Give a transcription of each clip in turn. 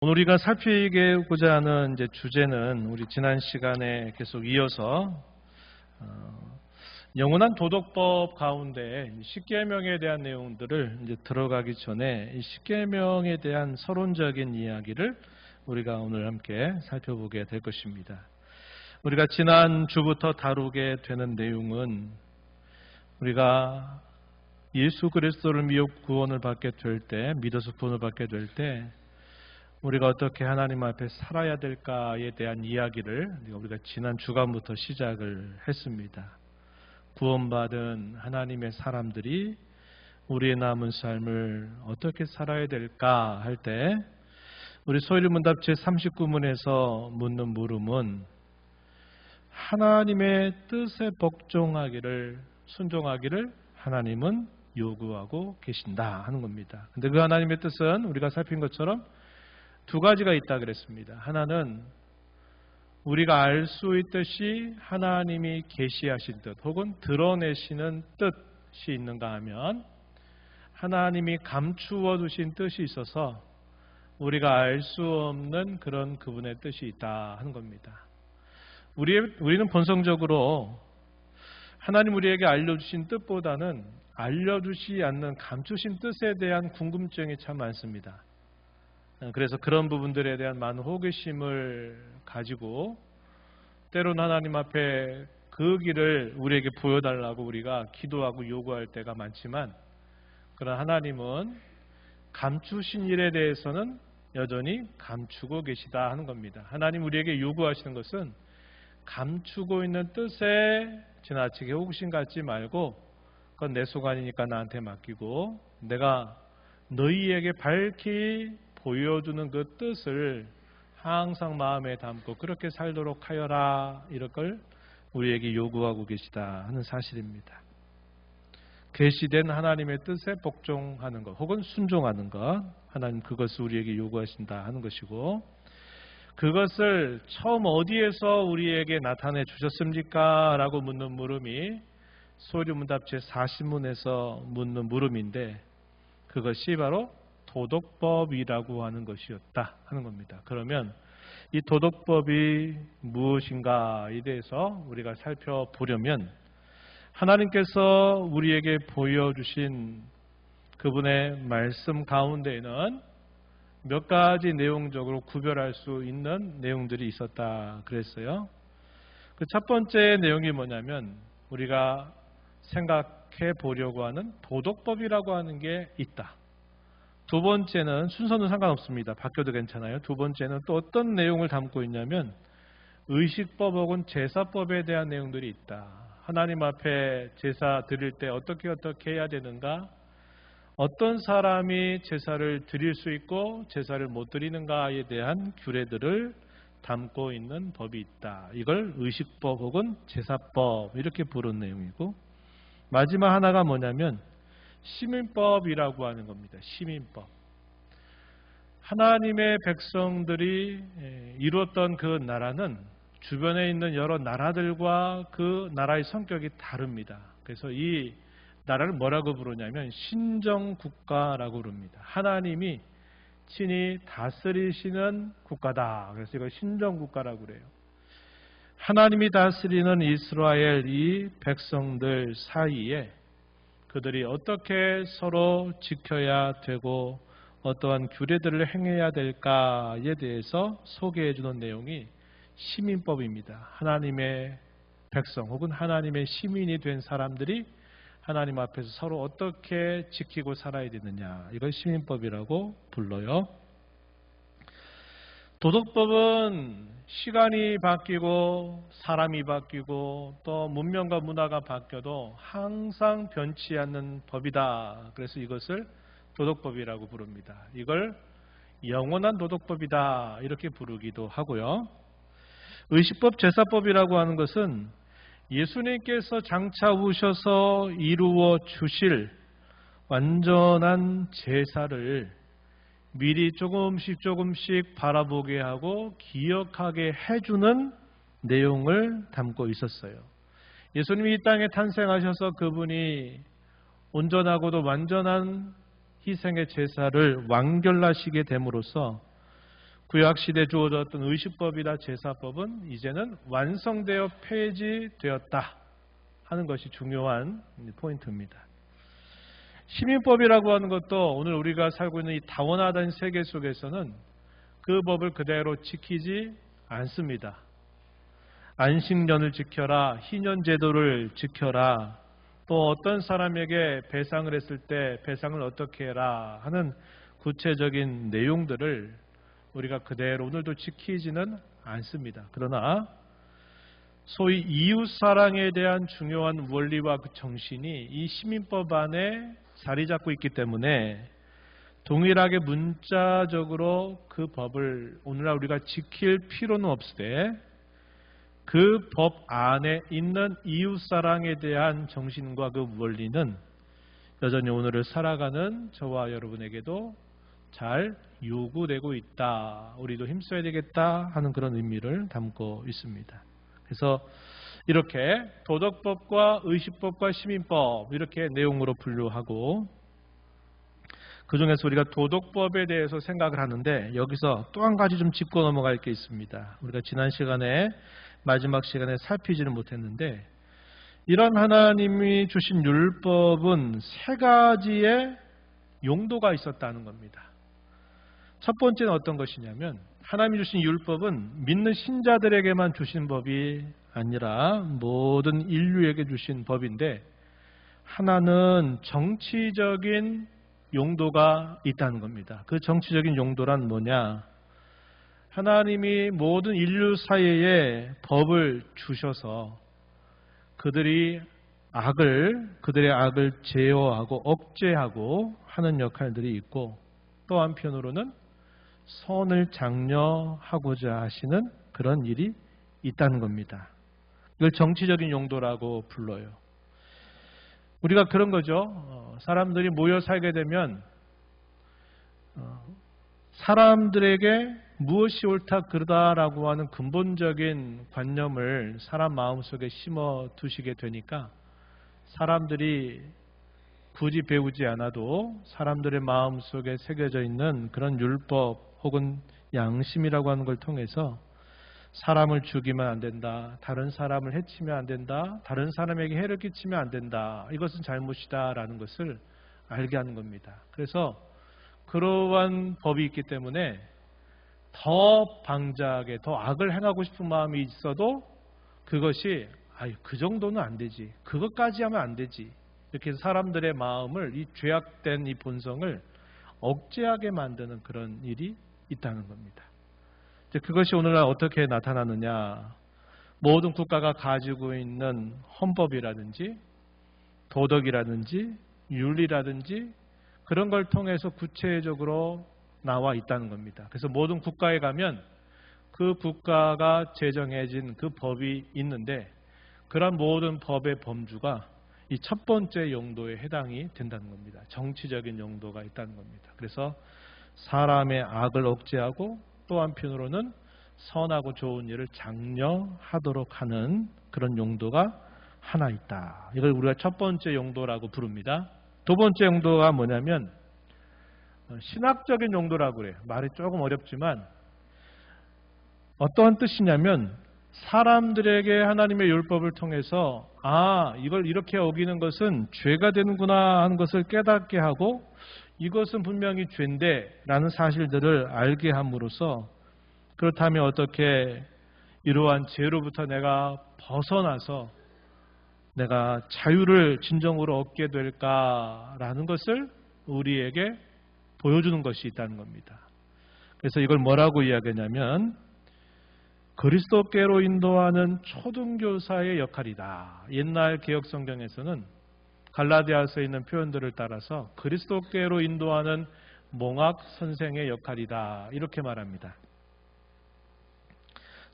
오늘 우리가 살피고자 하는 이제 주제는 우리 지난 시간에 계속 이어서 영원한 도덕법 가운데 십계명에 대한 내용들을 이제 들어가기 전에 이 십계명에 대한 서론적인 이야기를 우리가 오늘 함께 살펴보게 될 것입니다. 우리가 지난 주부터 다루게 되는 내용은 우리가 예수 그리스도를 믿어 구원을 받게 될 때, 믿어서 구원을 받게 될 때 우리가 어떻게 하나님 앞에 살아야 될까에 대한 이야기를 우리가 지난 주간부터 시작을 했습니다. 구원받은 하나님의 사람들이 우리의 남은 삶을 어떻게 살아야 될까 할 때 우리 소일문답 제39문에서 묻는 물음은 하나님의 뜻에 복종하기를, 순종하기를 하나님은 요구하고 계신다 하는 겁니다. 근데 그 하나님의 뜻은 우리가 살핀 것처럼 두 가지가 있다 그랬습니다. 하나는 우리가 알 수 있듯이 하나님이 계시하신 뜻 혹은 드러내시는 뜻이 있는가 하면 하나님이 감추어 두신 뜻이 있어서 우리가 알 수 없는 그런 그분의 뜻이 있다 하는 겁니다. 우리는 본성적으로 하나님 우리에게 알려주신 뜻보다는 알려주시 않는 감추신 뜻에 대한 궁금증이 참 많습니다. 그래서 그런 부분들에 대한 많은 호기심을 가지고 때로는 하나님 앞에 그 길을 우리에게 보여달라고 우리가 기도하고 요구할 때가 많지만 그러나 하나님은 감추신 일에 대해서는 여전히 감추고 계시다 하는 겁니다. 하나님 우리에게 요구하시는 것은 감추고 있는 뜻에 지나치게 호기심 갖지 말고 그건 내 소관이니까 나한테 맡기고 내가 너희에게 밝히 보여주는 그 뜻을 항상 마음에 담고 그렇게 살도록 하여라, 이럴 걸 우리에게 요구하고 계시다 하는 사실입니다. 계시된 하나님의 뜻에 복종하는 것 혹은 순종하는 것, 하나님 그것을 우리에게 요구하신다 하는 것이고, 그것을 처음 어디에서 우리에게 나타내 주셨습니까? 라고 묻는 물음이 소리문답 제40문에서 묻는 물음인데 그것이 바로 도덕법이라고 하는 것이었다 하는 겁니다. 그러면 이 도덕법이 무엇인가에 대해서 우리가 살펴보려면 하나님께서 우리에게 보여주신 그분의 말씀 가운데에는 몇 가지 내용적으로 구별할 수 있는 내용들이 있었다 그랬어요. 그 첫 번째 내용이 뭐냐면 우리가 생각해 보려고 하는 도덕법이라고 하는 게 있다. 두 번째는 순서는 상관없습니다. 바뀌어도 괜찮아요. 두 번째는 또 어떤 내용을 담고 있냐면 의식법 혹은 제사법에 대한 내용들이 있다. 하나님 앞에 제사 드릴 때 어떻게 해야 되는가, 어떤 사람이 제사를 드릴 수 있고 제사를 못 드리는가에 대한 규례들을 담고 있는 법이 있다. 이걸 의식법 혹은 제사법 이렇게 부르는 내용이고, 마지막 하나가 뭐냐면 시민법이라고 하는 겁니다. 시민법. 하나님의 백성들이 이루었던 그 나라는 주변에 있는 여러 나라들과 그 나라의 성격이 다릅니다. 그래서 이 나라를 뭐라고 부르냐면 신정국가라고 부릅니다. 하나님이 친히 다스리시는 국가다. 그래서 이걸 신정국가라고 그래요. 하나님이 다스리는 이스라엘 이 백성들 사이에 그들이 어떻게 서로 지켜야 되고 어떠한 규례들을 행해야 될까에 대해서 소개해 주는 내용이 시민법입니다. 하나님의 백성 혹은 하나님의 시민이 된 사람들이 하나님 앞에서 서로 어떻게 지키고 살아야 되느냐, 이걸 시민법이라고 불러요. 도덕법은 시간이 바뀌고 사람이 바뀌고 또 문명과 문화가 바뀌어도 항상 변치 않는 법이다. 그래서 이것을 도덕법이라고 부릅니다. 이걸 영원한 도덕법이다 이렇게 부르기도 하고요. 의식법, 제사법이라고 하는 것은 예수님께서 장차 오셔서 이루어 주실 완전한 제사를 미리 조금씩 바라보게 하고 기억하게 해주는 내용을 담고 있었어요. 예수님이 이 땅에 탄생하셔서 그분이 온전하고도 완전한 희생의 제사를 완결하시게 됨으로써 구약시대에 주어졌던 의식법이나 제사법은 이제는 완성되어 폐지되었다 하는 것이 중요한 포인트입니다. 시민법이라고 하는 것도 오늘 우리가 살고 있는 이 다원화된 세계 속에서는 그 법을 그대로 지키지 않습니다. 안식년을 지켜라, 희년제도를 지켜라, 또 어떤 사람에게 배상을 했을 때 배상을 어떻게 해라 하는 구체적인 내용들을 우리가 그대로 오늘도 지키지는 않습니다. 그러나 소위 이웃사랑에 대한 중요한 원리와 그 정신이 이 시민법 안에 자리 잡고 있기 때문에 동일하게 문자적으로 그 법을 오늘날 우리가 지킬 필요는 없으되 그 법 안에 있는 이웃사랑에 대한 정신과 그 원리는 여전히 오늘을 살아가는 저와 여러분에게도 잘 요구되고 있다. 우리도 힘써야 되겠다 하는 그런 의미를 담고 있습니다. 그래서 이렇게 도덕법과 의식법과 시민법 이렇게 내용으로 분류하고 그 중에서 우리가 도덕법에 대해서 생각을 하는데 여기서 또 한 가지 좀 짚고 넘어갈 게 있습니다. 우리가 지난 시간에 마지막 시간에 살피지는 못했는데 이런 하나님이 주신 율법은 세 가지의 용도가 있었다는 겁니다. 첫 번째는 어떤 것이냐면 하나님이 주신 율법은 믿는 신자들에게만 주신 법이 아니라 모든 인류에게 주신 법인데 하나는 정치적인 용도가 있다는 겁니다. 그 정치적인 용도란 뭐냐? 하나님이 모든 인류 사이에 법을 주셔서 그들의 악을 제어하고 억제하고 하는 역할들이 있고 또 한편으로는 선을 장려하고자 하시는 그런 일이 있다는 겁니다. 이걸 정치적인 용도라고 불러요. 우리가 그런 거죠. 사람들이 모여 살게 되면 사람들에게 무엇이 옳다 그르다라고 하는 근본적인 관념을 사람 마음속에 심어 두시게 되니까 사람들이 굳이 배우지 않아도 사람들의 마음속에 새겨져 있는 그런 율법 혹은 양심이라고 하는 걸 통해서 사람을 죽이면 안 된다. 다른 사람을 해치면 안 된다. 다른 사람에게 해를 끼치면 안 된다. 이것은 잘못이다라는 것을 알게 하는 겁니다. 그래서 그러한 법이 있기 때문에 더 방자하게 더 악을 행하고 싶은 마음이 있어도 그것이 그 정도는 안 되지. 그것까지 하면 안 되지. 이렇게 사람들의 마음을 이 죄악된 이 본성을 억제하게 만드는 그런 일이 있다는 겁니다. 그것이 오늘날 어떻게 나타나느냐. 모든 국가가 가지고 있는 헌법이라든지 도덕이라든지 윤리라든지 그런 걸 통해서 구체적으로 나와 있다는 겁니다. 그래서 모든 국가에 가면 그 국가가 제정해진 그 법이 있는데 그런 모든 법의 범주가 이 첫 번째 용도에 해당이 된다는 겁니다. 정치적인 용도가 있다는 겁니다. 그래서 사람의 악을 억제하고 또 한편으로는 선하고 좋은 일을 장려하도록 하는 그런 용도가 하나 있다. 이걸 우리가 첫 번째 용도라고 부릅니다. 두 번째 용도가 뭐냐면 신학적인 용도라고 그래요. 말이 조금 어렵지만 어떠한 뜻이냐면 사람들에게 하나님의 율법을 통해서 이걸 이렇게 어기는 것은 죄가 되는구나 하는 것을 깨닫게 하고 이것은 분명히 죄인데 라는 사실들을 알게 함으로써 그렇다면 어떻게 이러한 죄로부터 내가 벗어나서 내가 자유를 진정으로 얻게 될까라는 것을 우리에게 보여주는 것이 있다는 겁니다. 그래서 이걸 뭐라고 이야기하냐면 그리스도께로 인도하는 초등교사의 역할이다. 옛날 개혁성경에서는 갈라디아서에 있는 표현들을 따라서 그리스도께로 인도하는 몽학 선생의 역할이다. 이렇게 말합니다.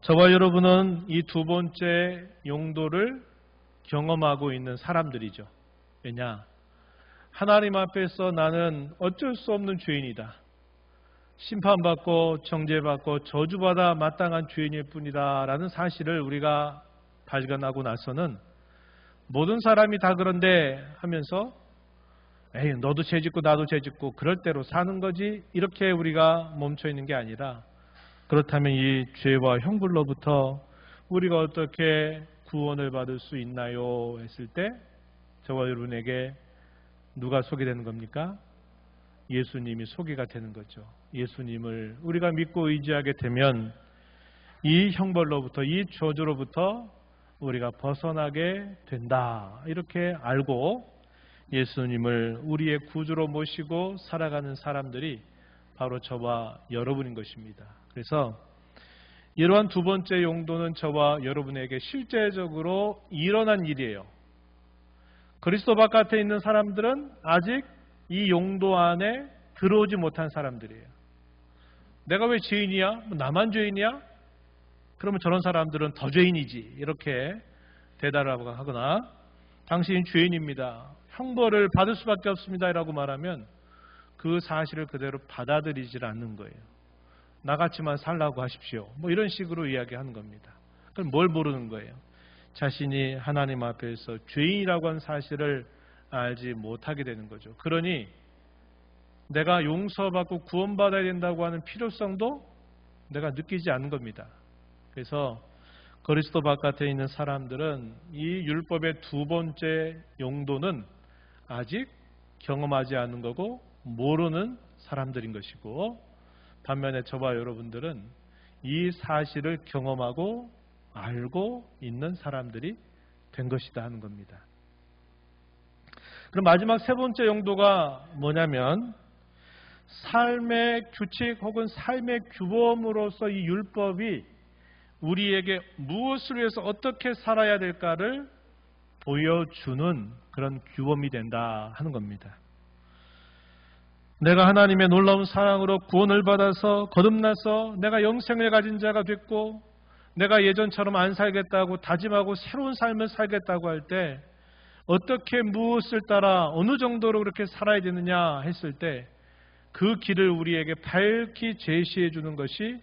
저와 여러분은 이 두 번째 용도를 경험하고 있는 사람들이죠. 왜냐? 하나님 앞에서 나는 어쩔 수 없는 죄인이다. 심판받고 정죄받고 저주받아 마땅한 죄인일 뿐이다 라는 사실을 우리가 발견하고 나서는 모든 사람이 다 그런데 하면서 너도 죄짓고 나도 죄짓고 그럴 대로 사는 거지 이렇게 우리가 멈춰 있는 게 아니라 그렇다면 이 죄와 형벌로부터 우리가 어떻게 구원을 받을 수 있나요? 했을 때 저와 여러분에게 누가 소개되는 겁니까? 예수님이 소개가 되는 거죠. 예수님을 우리가 믿고 의지하게 되면 이 형벌로부터, 이 저주로부터 우리가 벗어나게 된다. 이렇게 알고 예수님을 우리의 구주로 모시고 살아가는 사람들이 바로 저와 여러분인 것입니다. 그래서 이러한 두 번째 용도는 저와 여러분에게 실제적으로 일어난 일이에요. 그리스도 바깥에 있는 사람들은 아직 이 용도 안에 들어오지 못한 사람들이에요. 내가 왜 죄인이야? 나만 죄인이야? 그러면 저런 사람들은 더 죄인이지. 이렇게 대답을 하거나 당신은 죄인입니다. 형벌을 받을 수밖에 없습니다. 라고 말하면 그 사실을 그대로 받아들이질 않는 거예요. 나같이만 살라고 하십시오. 뭐 이런 식으로 이야기하는 겁니다. 그럼 뭘 모르는 거예요? 자신이 하나님 앞에서 죄인이라고 하는 사실을 알지 못하게 되는 거죠. 그러니 내가 용서받고 구원받아야 된다고 하는 필요성도 내가 느끼지 않는 겁니다. 그래서 그리스도 바깥에 있는 사람들은 이 율법의 두 번째 용도는 아직 경험하지 않은 거고 모르는 사람들인 것이고, 반면에 저와 여러분들은 이 사실을 경험하고 알고 있는 사람들이 된 것이다 하는 겁니다. 그럼 마지막 세 번째 용도가 뭐냐면 삶의 규칙 혹은 삶의 규범으로서 이 율법이 우리에게 무엇을 위해서 어떻게 살아야 될까를 보여주는 그런 규범이 된다 하는 겁니다. 내가 하나님의 놀라운 사랑으로 구원을 받아서 거듭나서 내가 영생을 가진 자가 됐고 내가 예전처럼 안 살겠다고 다짐하고 새로운 삶을 살겠다고 할 때 어떻게 무엇을 따라 어느 정도로 그렇게 살아야 되느냐 했을 때 그 길을 우리에게 밝히 제시해 주는 것이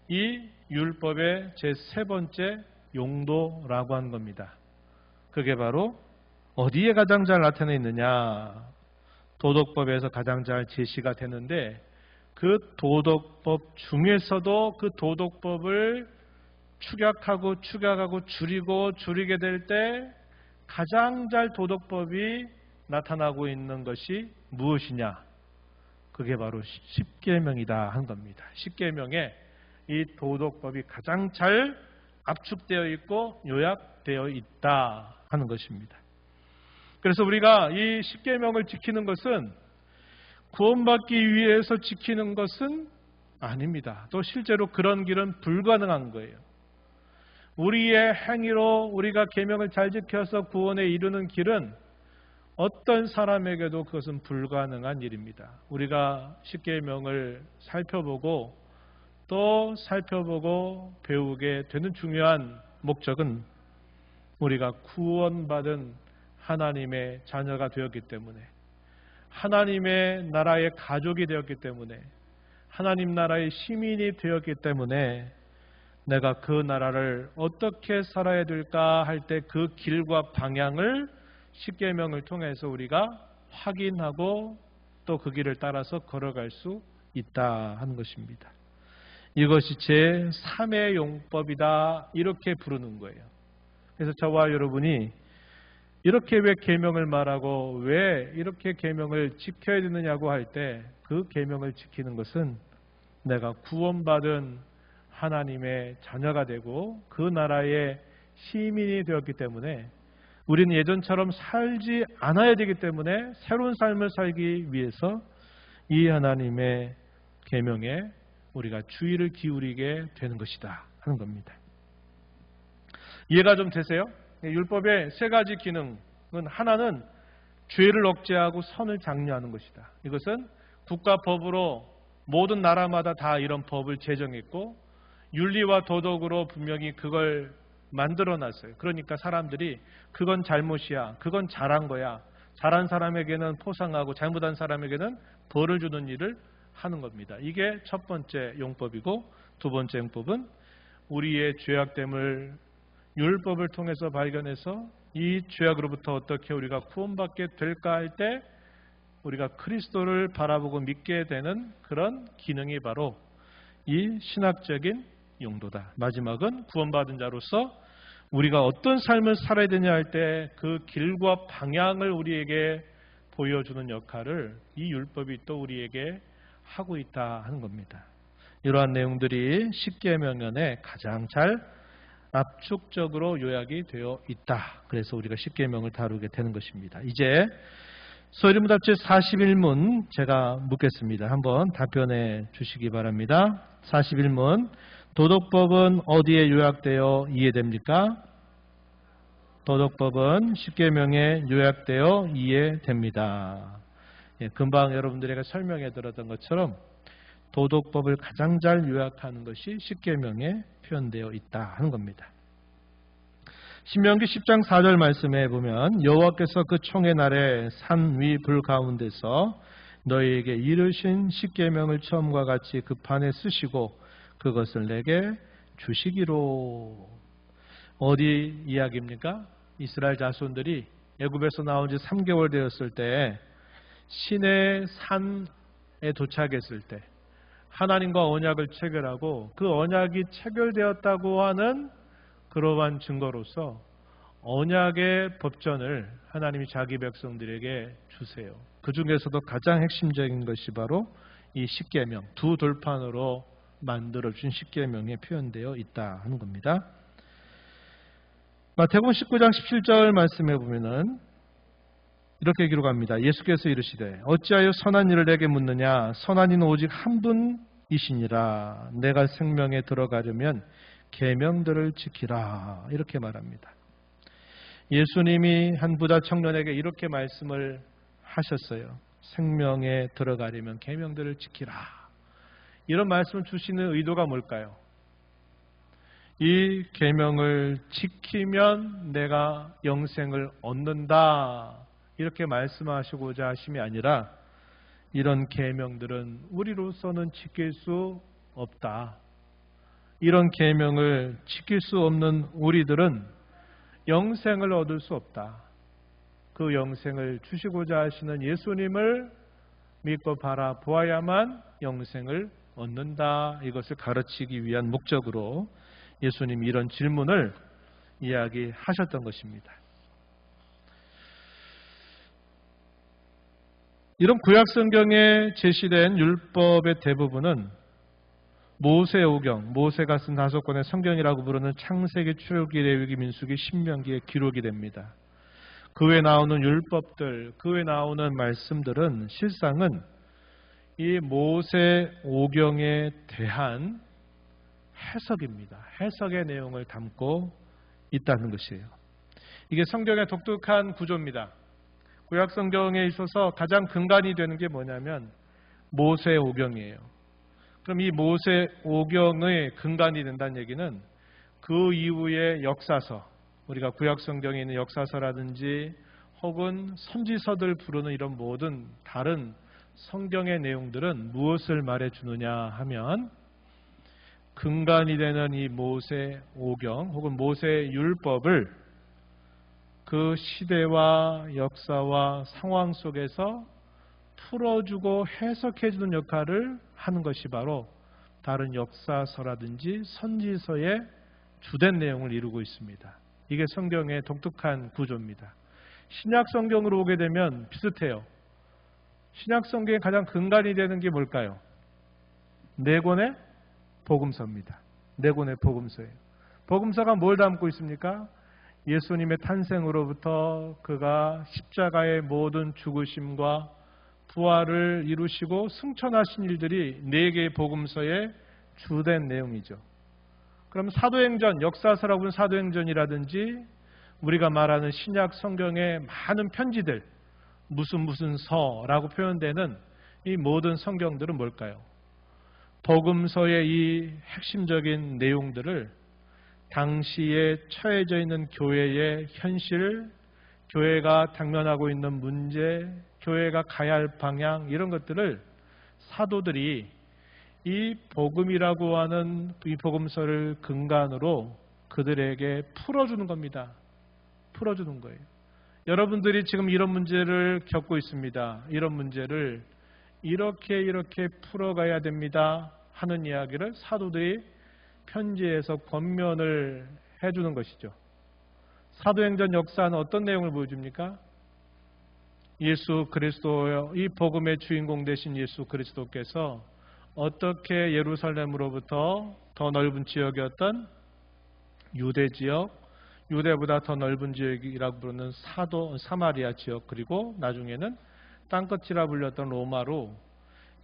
이 율법의 제 세 번째 용도라고 하는 겁니다. 그게 바로 어디에 가장 잘 나타나 있느냐? 도덕법에서 가장 잘 제시가 되는데 그 도덕법 중에서도 그 도덕법을 축약하고 줄이게 될 때 가장 잘 도덕법이 나타나고 있는 것이 무엇이냐? 그게 바로 십계명이다 한 겁니다. 십계명에 이 도덕법이 가장 잘 압축되어 있고 요약되어 있다 하는 것입니다. 그래서 우리가 이 십계명을 지키는 것은 구원받기 위해서 지키는 것은 아닙니다. 또 실제로 그런 길은 불가능한 거예요. 우리의 행위로 우리가 계명을 잘 지켜서 구원에 이르는 길은 어떤 사람에게도 그것은 불가능한 일입니다. 우리가 십계명을 살펴보고 또 살펴보고 배우게 되는 중요한 목적은 우리가 구원받은 하나님의 자녀가 되었기 때문에, 하나님의 나라의 가족이 되었기 때문에, 하나님 나라의 시민이 되었기 때문에 내가 그 나라를 어떻게 살아야 될까 할 때 그 길과 방향을 십계명을 통해서 우리가 확인하고 또 그 길을 따라서 걸어갈 수 있다 하는 것입니다. 이것이 제3의 용법이다 이렇게 부르는 거예요. 그래서 저와 여러분이 이렇게 왜 계명을 말하고 왜 이렇게 계명을 지켜야 되느냐고 할 때 그 계명을 지키는 것은 내가 구원받은 하나님의 자녀가 되고 그 나라의 시민이 되었기 때문에 우리는 예전처럼 살지 않아야 되기 때문에 새로운 삶을 살기 위해서 이 하나님의 계명에 우리가 주의를 기울이게 되는 것이다 하는 겁니다. 이해가 좀 되세요? 율법의 세 가지 기능은 하나는 죄를 억제하고 선을 장려하는 것이다. 이것은 국가법으로 모든 나라마다 다 이런 법을 제정했고 윤리와 도덕으로 분명히 그걸 만들어놨어요. 그러니까 사람들이 그건 잘못이야, 그건 잘한 거야, 잘한 사람에게는 포상하고 잘못한 사람에게는 벌을 주는 일을 하는 겁니다. 이게 첫 번째 용법이고, 두 번째 용법은 우리의 죄악됨을 율법을 통해서 발견해서 이 죄악으로부터 어떻게 우리가 구원받게 될까 할 때 우리가 그리스도를 바라보고 믿게 되는 그런 기능이 바로 이 신학적인 용도다. 마지막은 구원받은 자로서 우리가 어떤 삶을 살아야 되냐 할 때 그 길과 방향을 우리에게 보여주는 역할을 이 율법이 또 우리에게 하고 있다 하는 겁니다. 이러한 내용들이 십계명에 가장 잘 압축적으로 요약이 되어 있다. 그래서 우리가 십계명을 다루게 되는 것입니다. 이제 소리문답지 41문 제가 묻겠습니다. 한번 답변해 주시기 바랍니다. 41문 도덕법은 어디에 요약되어 이해됩니까? 도덕법은 십계명에 요약되어 이해됩니다. 금방 여러분들에게 설명해 드렸던 것처럼 도덕법을 가장 잘 요약하는 것이 십계명에 표현되어 있다 하는 겁니다. 신명기 10장 4절 말씀에 보면 여호와께서 그 총의 날에 산 위 불 가운데서 너희에게 이르신 십계명을 처음과 같이 그 판에 쓰시고 그것을 내게 주시기로. 어디 이야기입니까? 이스라엘 자손들이 애굽에서 나온 지 3개월 되었을 때 시내 산에 도착했을 때 하나님과 언약을 체결하고 그 언약이 체결되었다고 하는 그러한 증거로서 언약의 법전을 하나님이 자기 백성들에게 주세요. 그 중에서도 가장 핵심적인 것이 바로 이 십계명, 두 돌판으로 만들어준 십계명에 표현되어 있다 하는 겁니다. 마태복음 19장 17절 말씀해 보면은 이렇게 기록합니다. 예수께서 이르시되 어찌하여 선한 일을 내게 묻느냐? 선한 이는 오직 한 분이시니라. 내가 생명에 들어가려면 계명들을 지키라. 이렇게 말합니다. 예수님이 한 부자 청년에게 이렇게 말씀을 하셨어요. 생명에 들어가려면 계명들을 지키라. 이런 말씀을 주시는 의도가 뭘까요? 이 계명을 지키면 내가 영생을 얻는다. 이렇게 말씀하시고자 하심이 아니라 이런 계명들은 우리로서는 지킬 수 없다. 이런 계명을 지킬 수 없는 우리들은 영생을 얻을 수 없다. 그 영생을 주시고자 하시는 예수님을 믿고 바라보아야만 영생을 얻는다. 이것을 가르치기 위한 목적으로 예수님이 이런 질문을 이야기하셨던 것입니다. 이런 구약성경에 제시된 율법의 대부분은 모세오경, 모세가 쓴 5권의 성경이라고 부르는 창세기, 출애굽기, 레위기, 민수기, 신명기에 기록이 됩니다. 그 외에 나오는 율법들, 그 외에 나오는 말씀들은 실상은 이 모세오경에 대한 해석입니다. 해석의 내용을 담고 있다는 것이에요. 이게 성경의 독특한 구조입니다. 구약성경에 있어서 가장 근간이 되는 게 뭐냐면 모세오경이에요. 그럼 이 모세오경의 근간이 된다는 얘기는 그 이후의 역사서, 우리가 구약성경에 있는 역사서라든지 혹은 선지서들 부르는 이런 모든 다른 성경의 내용들은 무엇을 말해주느냐 하면 근간이 되는 이 모세오경 혹은 모세율법을 그 시대와 역사와 상황 속에서 풀어주고 해석해주는 역할을 하는 것이 바로 다른 역사서라든지 선지서의 주된 내용을 이루고 있습니다. 이게 성경의 독특한 구조입니다. 신약 성경으로 오게 되면 비슷해요. 신약 성경의 가장 근간이 되는 게 뭘까요? 4권의 복음서입니다. 4권의 복음서예요. 복음서가 뭘 담고 있습니까? 예수님의 탄생으로부터 그가 십자가의 모든 죽으심과 부활을 이루시고 승천하신 일들이 4개의 복음서의 주된 내용이죠. 그럼 사도행전, 역사서라고 하는 사도행전이라든지 우리가 말하는 신약 성경의 많은 편지들, 무슨 서라고 표현되는 이 모든 성경들은 뭘까요? 복음서의 이 핵심적인 내용들을 당시에 처해져 있는 교회의 현실, 교회가 당면하고 있는 문제, 교회가 가야 할 방향, 이런 것들을 사도들이 이 복음이라고 하는 이 복음서를 근간으로 그들에게 풀어주는 겁니다. 풀어주는 거예요. 여러분들이 지금 이런 문제를 겪고 있습니다. 이런 문제를 이렇게 풀어가야 됩니다 하는 이야기를 사도들이 편지에서 권면을 해주는 것이죠. 사도행전 역사는 어떤 내용을 보여줍니까? 예수 그리스도, 이 복음의 주인공 되신 예수 그리스도께서 어떻게 예루살렘으로부터 더 넓은 지역이었던 유대 지역, 유대보다 더 넓은 지역이라고 부르는 사마리아 지역, 그리고 나중에는 땅끝이라 불렸던 로마로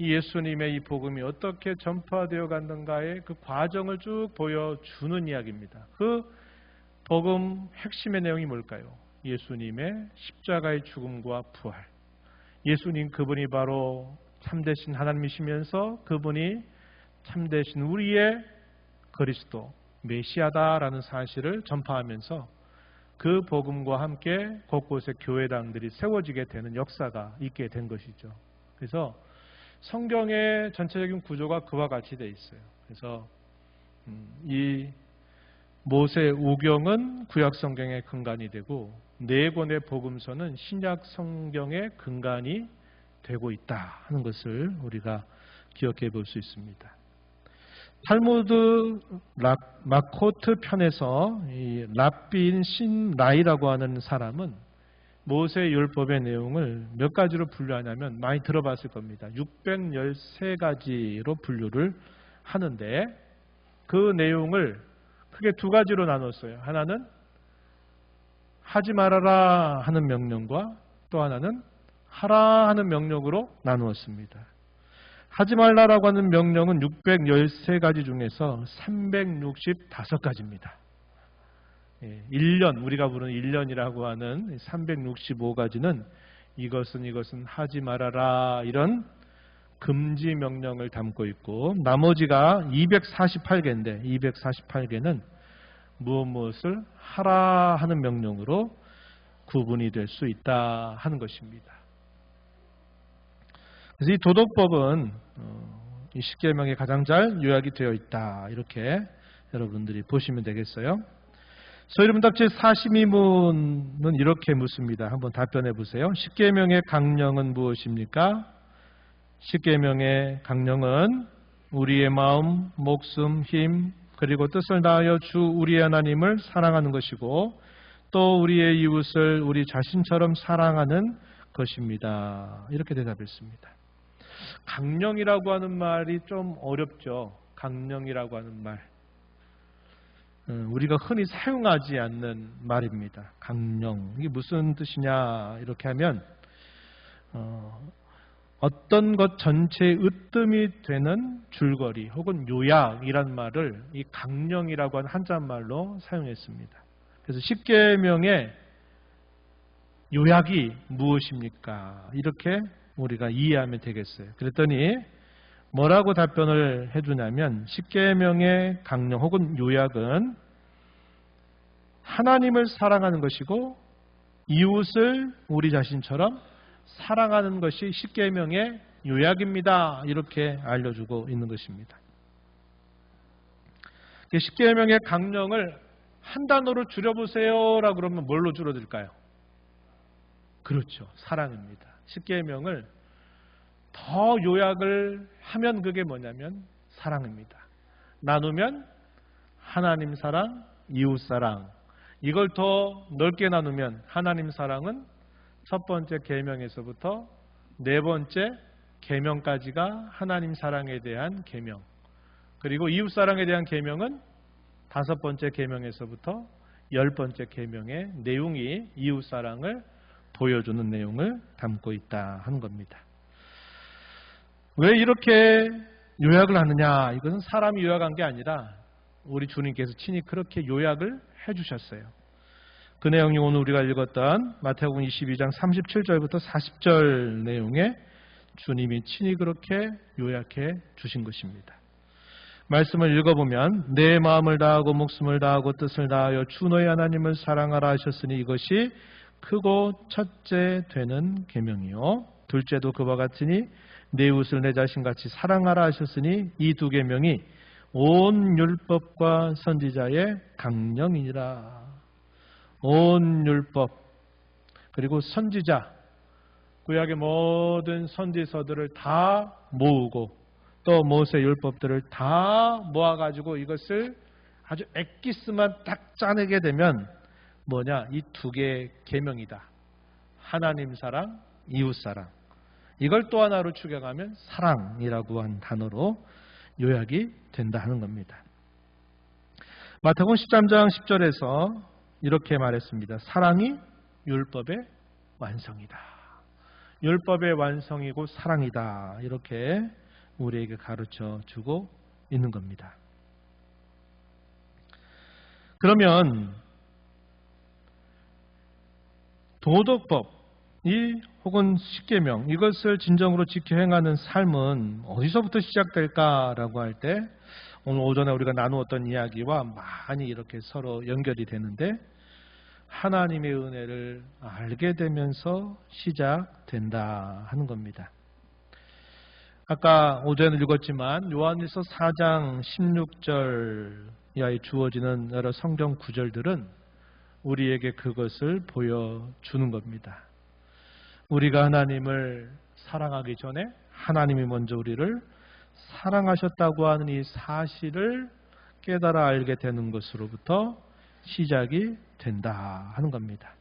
이 예수님의 이 복음이 어떻게 전파되어 갔는가의 그 과정을 쭉 보여주는 이야기입니다. 그 복음 핵심의 내용이 뭘까요? 예수님의 십자가의 죽음과 부활. 예수님 그분이 바로 참되신 하나님이시면서 그분이 참되신 우리의 그리스도, 메시아다라는 사실을 전파하면서 그 복음과 함께 곳곳에 교회당들이 세워지게 되는 역사가 있게 된 것이죠. 그래서 성경의 전체적인 구조가 그와 같이 되어 있어요. 그래서 이 모세 오경은 구약 성경의 근간이 되고 네 권의 복음서는 신약 성경의 근간이 되고 있다 하는 것을 우리가 기억해 볼 수 있습니다. 탈무드 마코트 편에서 이 랍비인 신라이라고 하는 사람은 모세 율법의 내용을 몇 가지로 분류하냐면 많이 들어봤을 겁니다. 613가지로 분류를 하는데 그 내용을 크게 두 가지로 나눴어요. 하나는 하지 말아라 하는 명령과 또 하나는 하라 하는 명령으로 나누었습니다. 하지 말라라고 하는 명령은 613가지 중에서 365가지입니다. 1년, 우리가 부르는 1년이라고 하는 365가지는 이것은 하지 말아라 이런 금지 명령을 담고 있고 나머지가 248개인데 248개는 무엇을 하라 하는 명령으로 구분이 될 수 있다 하는 것입니다. 그래서 이 도덕법은 이 십계명에 가장 잘 요약이 되어 있다 이렇게 여러분들이 보시면 되겠어요. 소이름답 제42문은 이렇게 묻습니다. 한번 답변해 보세요. 십계명의 강령은 무엇입니까? 십계명의 강령은 우리의 마음, 목숨, 힘 그리고 뜻을 다하여 주 우리의 하나님을 사랑하는 것이고 또 우리의 이웃을 우리 자신처럼 사랑하는 것입니다. 이렇게 대답했습니다. 강령이라고 하는 말이 좀 어렵죠. 강령이라고 하는 말. 우리가 흔히 사용하지 않는 말입니다. 강령. 이게 무슨 뜻이냐 이렇게 하면 어떤 것 전체의 으뜸이 되는 줄거리 혹은 요약이란 말을 이 강령이라고 하는 한자말로 사용했습니다. 그래서 십계명의 요약이 무엇입니까? 이렇게 우리가 이해하면 되겠어요. 그랬더니 뭐라고 답변을 해주냐면 십계명의 강령 혹은 요약은 하나님을 사랑하는 것이고 이웃을 우리 자신처럼 사랑하는 것이 십계명의 요약입니다. 이렇게 알려주고 있는 것입니다. 십계명의 강령을 한 단어로 줄여보세요라고 그러면 뭘로 줄어들까요? 그렇죠. 사랑입니다. 십계명을 더 요약을 하면 그게 뭐냐면 사랑입니다. 나누면 하나님 사랑, 이웃 사랑. 이걸 더 넓게 나누면 하나님 사랑은 첫 번째 계명에서부터 네 번째 계명까지가 하나님 사랑에 대한 계명. 그리고 이웃 사랑에 대한 계명은 다섯 번째 계명에서부터 열 번째 계명의 내용이 이웃 사랑을 보여주는 내용을 담고 있다 하는 겁니다. 왜 이렇게 요약을 하느냐? 이것은 사람이 요약한 게 아니라 우리 주님께서 친히 그렇게 요약을 해주셨어요. 그 내용이 오늘 우리가 읽었던 마태복음 22장 37절부터 40절 내용에 주님이 친히 그렇게 요약해 주신 것입니다. 말씀을 읽어보면 내 마음을 다하고 목숨을 다하고 뜻을 다하여 주 너의 하나님을 사랑하라 하셨으니 이것이 크고 첫째 되는 계명이요 둘째도 그와 같으니 내 이웃을 내 자신같이 사랑하라 하셨으니 이 두 계명이 온 율법과 선지자의 강령이니라. 온 율법 그리고 선지자 구약의 모든 선지서들을 다 모으고 또 모세 율법들을 다 모아가지고 이것을 아주 엑기스만 딱 짜내게 되면 뭐냐? 이 두 개의 계명이다. 하나님 사랑, 이웃 사랑. 이걸 또 하나로 추격하면 사랑이라고 한 단어로 요약이 된다 하는 겁니다. 마태복음 13장 10절에서 이렇게 말했습니다. 사랑이 율법의 완성이다. 율법의 완성이고 사랑이다. 이렇게 우리에게 가르쳐 주고 있는 겁니다. 그러면 도덕법이 혹은 십계명 이것을 진정으로 지켜 행하는 삶은 어디서부터 시작될까라고 할 때 오늘 오전에 우리가 나누었던 이야기와 많이 이렇게 서로 연결이 되는데 하나님의 은혜를 알게 되면서 시작된다 하는 겁니다. 아까 오전에 읽었지만 요한일서 4장 16절 이하에 주어지는 여러 성경 구절들은 우리에게 그것을 보여주는 겁니다. 우리가 하나님을 사랑하기 전에 하나님이 먼저 우리를 사랑하셨다고 하는 이 사실을 깨달아 알게 되는 것으로부터 시작이 된다 하는 겁니다.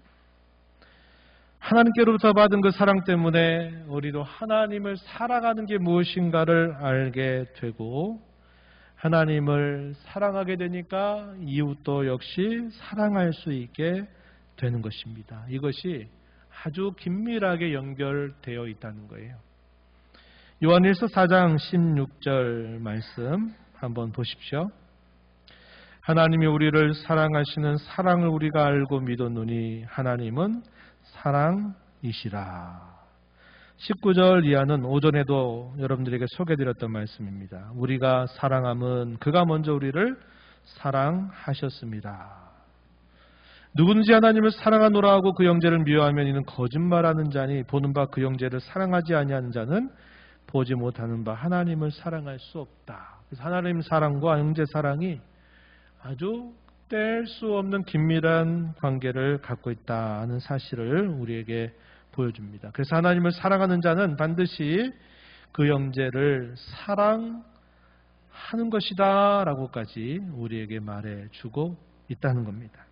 하나님께로부터 받은 그 사랑 때문에 우리도 하나님을 사랑하는 게 무엇인가를 알게 되고 하나님을 사랑하게 되니까 이웃도 역시 사랑할 수 있게 되는 것입니다. 이것이 아주 긴밀하게 연결되어 있다는 거예요. 요한일서 4장 16절 말씀 한번 보십시오. 하나님이 우리를 사랑하시는 사랑을 우리가 알고 믿었노니 하나님은 사랑이시라. 19절 이하는 오전에도 여러분들에게 소개드렸던 말씀입니다. 우리가 사랑함은 그가 먼저 우리를 사랑하셨습니다. 누구든지 하나님을 사랑하노라 하고 그 형제를 미워하면 이는 거짓말하는 자니 보는 바 그 형제를 사랑하지 아니하는 자는 보지 못하는 바 하나님을 사랑할 수 없다. 그래서 하나님 사랑과 형제 사랑이 아주 뗄 수 없는 긴밀한 관계를 갖고 있다는 사실을 우리에게 보여줍니다. 그래서 하나님을 사랑하는 자는 반드시 그 형제를 사랑하는 것이다 라고까지 우리에게 말해주고 있다는 겁니다.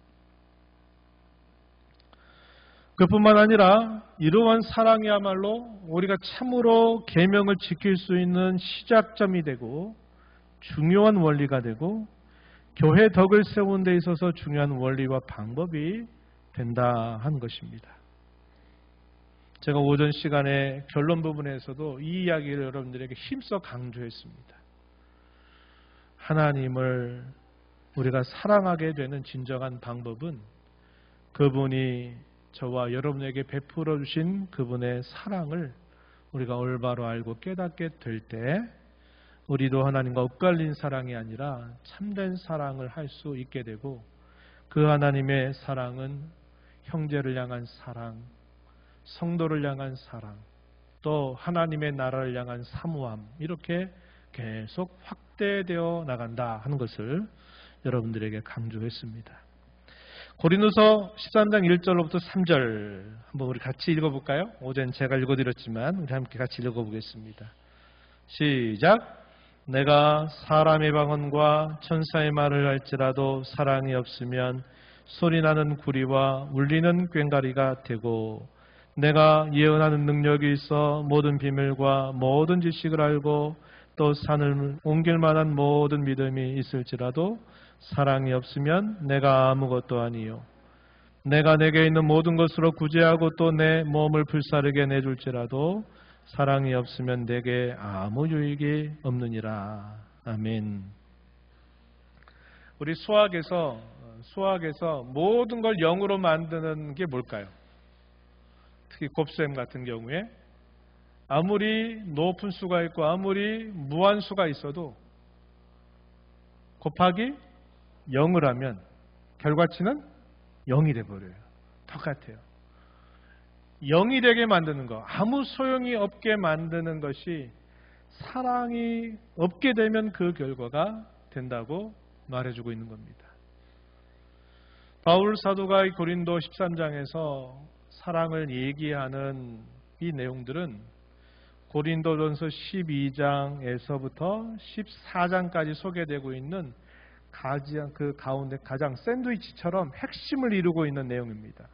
그뿐만 아니라 이러한 사랑이야말로 우리가 참으로 계명을 지킬 수 있는 시작점이 되고 중요한 원리가 되고 교회 덕을 세우는 데 있어서 중요한 원리와 방법이 된다 하는 것입니다. 제가 오전 시간에 결론 부분에서도 이 이야기를 여러분들에게 힘써 강조했습니다. 하나님을 우리가 사랑하게 되는 진정한 방법은 그분이 저와 여러분에게 베풀어 주신 그분의 사랑을 우리가 올바로 알고 깨닫게 될 때 우리도 하나님과 엇갈린 사랑이 아니라 참된 사랑을 할 수 있게 되고 그 하나님의 사랑은 형제를 향한 사랑, 성도를 향한 사랑, 또 하나님의 나라를 향한 사모함 이렇게 계속 확대되어 나간다 하는 것을 여러분들에게 강조했습니다. 고린도서 13장 1절로부터 3절 한번 우리 같이 읽어볼까요? 어제는 제가 읽어드렸지만 우리 함께 같이 읽어보겠습니다. 시작! 내가 사람의 방언과 천사의 말을 할지라도 사랑이 없으면 소리나는 구리와 울리는 꽹과리가 되고 내가 예언하는 능력이 있어 모든 비밀과 모든 지식을 알고 또 산을 옮길 만한 모든 믿음이 있을지라도 사랑이 없으면 내가 아무것도 아니요. 내가 내게 있는 모든 것으로 구제하고 또 내 몸을 불사르게 내줄지라도 사랑이 없으면 내게 아무 유익이 없느니라. 아멘. 우리 수학에서 모든 걸 0으로 만드는 게 뭘까요? 특히 곱셈 같은 경우에 아무리 높은 수가 있고 아무리 무한수가 있어도 곱하기 0을 하면 결과치는 0이 돼버려요. 똑같아요. 0이 되게 만드는 것, 아무 소용이 없게 만드는 것이 사랑이 없게 되면 그 결과가 된다고 말해주고 있는 겁니다. 바울 사도가 고린도 13장에서 사랑을 얘기하는 이 내용들은 고린도전서 12장에서부터 14장까지 소개되고 있는 그 가운데 가장 샌드위치처럼 핵심을 이루고 있는 내용입니다.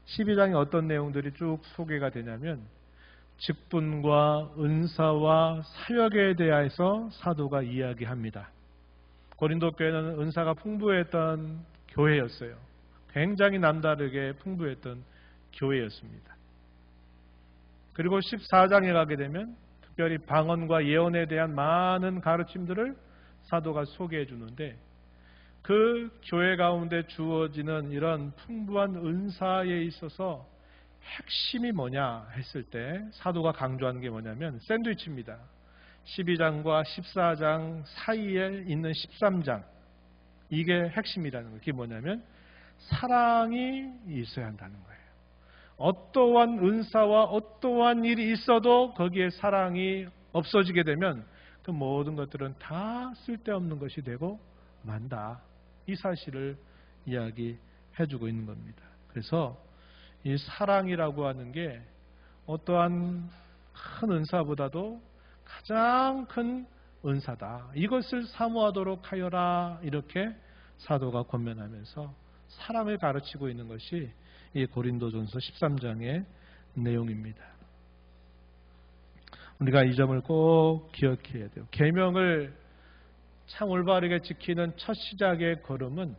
12장에 어떤 내용들이 쭉 소개가 되냐면 직분과 은사와 사역에 대해서 사도가 이야기합니다. 고린도 교회는 은사가 풍부했던 교회였어요. 굉장히 남다르게 풍부했던 교회였습니다. 그리고 14장에 가게 되면 특별히 방언과 예언에 대한 많은 가르침들을 사도가 소개해 주는데 그 교회 가운데 주어지는 이런 풍부한 은사에 있어서 핵심이 뭐냐 했을 때 사도가 강조하는 게 뭐냐면 샌드위치입니다. 12장과 14장 사이에 있는 13장, 이게 핵심이라는 거예요. 그게 뭐냐면 사랑이 있어야 한다는 거예요. 어떠한 은사와 어떠한 일이 있어도 거기에 사랑이 없어지게 되면 그 모든 것들은 다 쓸데없는 것이 되고 만다. 이 사실을 이야기해주고 있는 겁니다. 그래서 이 사랑이라고 하는 게 어떠한 큰 은사보다도 가장 큰 은사다. 이것을 사모하도록 하여라. 이렇게 사도가 권면하면서 사랑을 가르치고 있는 것이 이 고린도전서 13장의 내용입니다. 우리가 이 점을 꼭 기억해야 돼요. 계명을 참 올바르게 지키는 첫 시작의 걸음은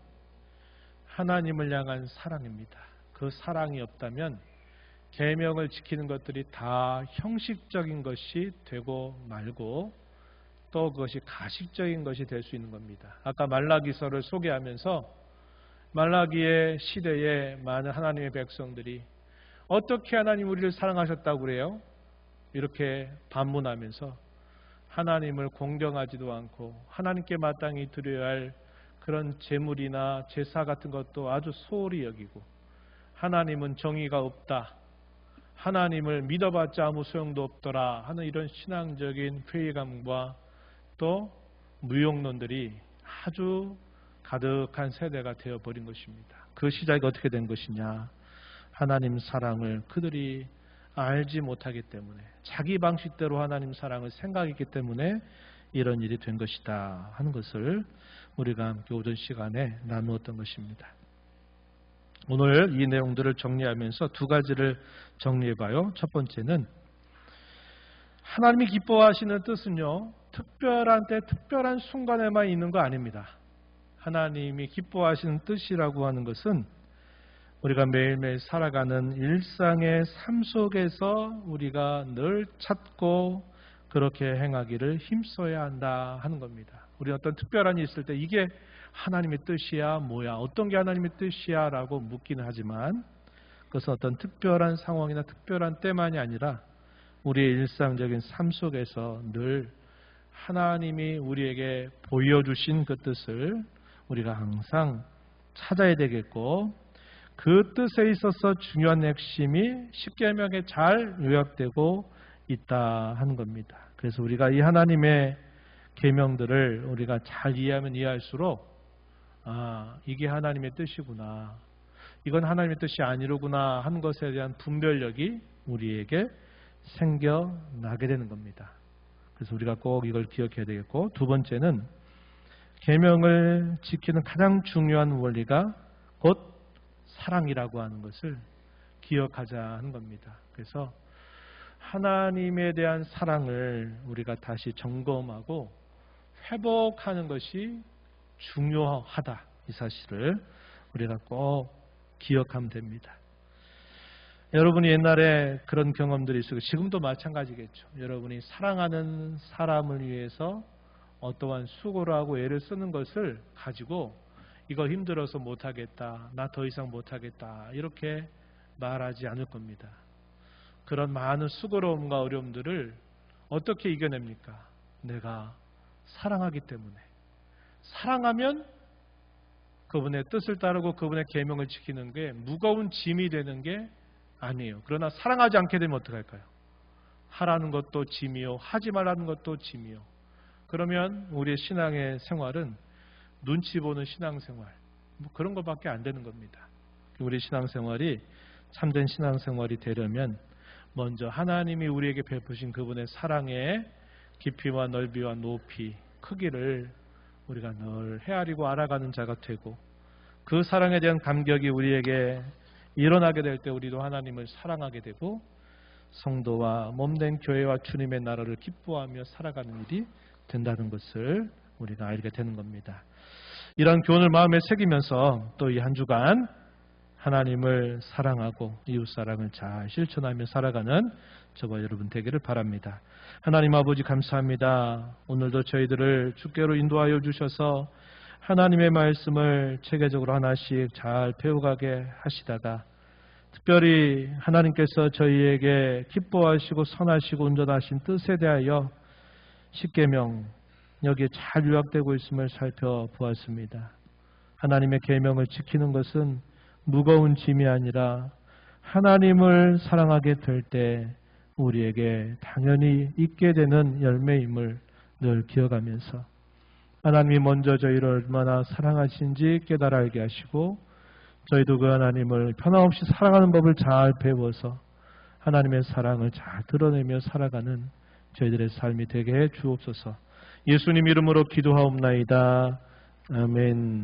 하나님을 향한 사랑입니다. 그 사랑이 없다면 계명을 지키는 것들이 다 형식적인 것이 되고 말고 또 그것이 가식적인 것이 될 수 있는 겁니다. 아까 말라기서를 소개하면서 말라기의 시대에 많은 하나님의 백성들이 어떻게 하나님 우리를 사랑하셨다고 그래요? 이렇게 반문하면서 하나님을 공경하지도 않고 하나님께 마땅히 드려야 할 그런 제물이나 제사 같은 것도 아주 소홀히 여기고 하나님은 정의가 없다. 하나님을 믿어봤자 아무 소용도 없더라 하는 이런 신앙적인 회의감과 또 무용론들이 아주 가득한 세대가 되어버린 것입니다. 그 시작이 어떻게 된 것이냐. 하나님 사랑을 그들이 알지 못하기 때문에 자기 방식대로 하나님 사랑을 생각했기 때문에 이런 일이 된 것이다 하는 것을 우리가 함께 오전 시간에 나누었던 것입니다. 오늘 이 내용들을 정리하면서 두 가지를 정리해봐요. 첫 번째는 하나님이 기뻐하시는 뜻은요, 특별한 때 특별한 순간에만 있는 거 아닙니다. 하나님이 기뻐하시는 뜻이라고 하는 것은 우리가 매일매일 살아가는 일상의 삶 속에서 우리가 늘 찾고 그렇게 행하기를 힘써야 한다 하는 겁니다. 우리 어떤 특별한 일이 있을 때 이게 하나님의 뜻이야 뭐야 어떤 게 하나님의 뜻이야 라고 묻기는 하지만 그것은 어떤 특별한 상황이나 특별한 때만이 아니라 우리의 일상적인 삶 속에서 늘 하나님이 우리에게 보여주신 그 뜻을 우리가 항상 찾아야 되겠고 그 뜻에 있어서 중요한 핵심이 십계명에 잘 요약되고 있다 하는 겁니다. 그래서 우리가 이 하나님의 계명들을 우리가 잘 이해하면 이해할수록 이게 하나님의 뜻이구나. 이건 하나님의 뜻이 아니로구나 하는 것에 대한 분별력이 우리에게 생겨나게 되는 겁니다. 그래서 우리가 꼭 이걸 기억해야 되겠고 두 번째는 계명을 지키는 가장 중요한 원리가 곧 사랑이라고 하는 것을 기억하자 하는 겁니다. 그래서 하나님에 대한 사랑을 우리가 다시 점검하고 회복하는 것이 중요하다. 이 사실을 우리가 꼭 기억하면 됩니다. 여러분이 옛날에 그런 경험들이 있고 지금도 마찬가지겠죠. 여러분이 사랑하는 사람을 위해서 어떠한 수고를 하고 애를 쓰는 것을 가지고 이거 힘들어서 못하겠다. 나 더 이상 못하겠다. 이렇게 말하지 않을 겁니다. 그런 많은 수고로움과 어려움들을 어떻게 이겨냅니까? 내가 사랑하기 때문에. 사랑하면 그분의 뜻을 따르고 그분의 계명을 지키는 게 무거운 짐이 되는 게 아니에요. 그러나 사랑하지 않게 되면 어떡할까요? 하라는 것도 짐이요. 하지 말라는 것도 짐이요. 그러면 우리의 신앙의 생활은 눈치 보는 신앙생활 그런 것밖에 안 되는 겁니다. 우리 신앙생활이 참된 신앙생활이 되려면 먼저 하나님이 우리에게 베푸신 그분의 사랑의 깊이와 넓이와 높이, 크기를 우리가 늘 헤아리고 알아가는 자가 되고, 그 사랑에 대한 감격이 우리에게 일어나게 될 때 우리도 하나님을 사랑하게 되고, 성도와 몸된 교회와 주님의 나라를 기뻐하며 살아가는 일이 된다는 것을 우리가 알게 되는 겁니다. 이런 교훈을 마음에 새기면서 또 이 한 주간 하나님을 사랑하고 이웃사랑을 잘 실천하며 살아가는 저와 여러분 되기를 바랍니다. 하나님 아버지 감사합니다. 오늘도 저희들을 주께로 인도하여 주셔서 하나님의 말씀을 체계적으로 하나씩 잘 배워가게 하시다가, 특별히 하나님께서 저희에게 기뻐하시고 선하시고 온전하신 뜻에 대하여 십계명 여기에 잘 요약되고 있음을 살펴보았습니다. 하나님의 계명을 지키는 것은 무거운 짐이 아니라 하나님을 사랑하게 될 때 우리에게 당연히 있게 되는 열매임을 늘 기억하면서, 하나님이 먼저 저희를 얼마나 사랑하신지 깨달아 알게 하시고, 저희도 그 하나님을 변함없이 사랑하는 법을 잘 배워서 하나님의 사랑을 잘 드러내며 살아가는 저희들의 삶이 되게 해 주옵소서. 예수님 이름으로 기도하옵나이다. 아멘.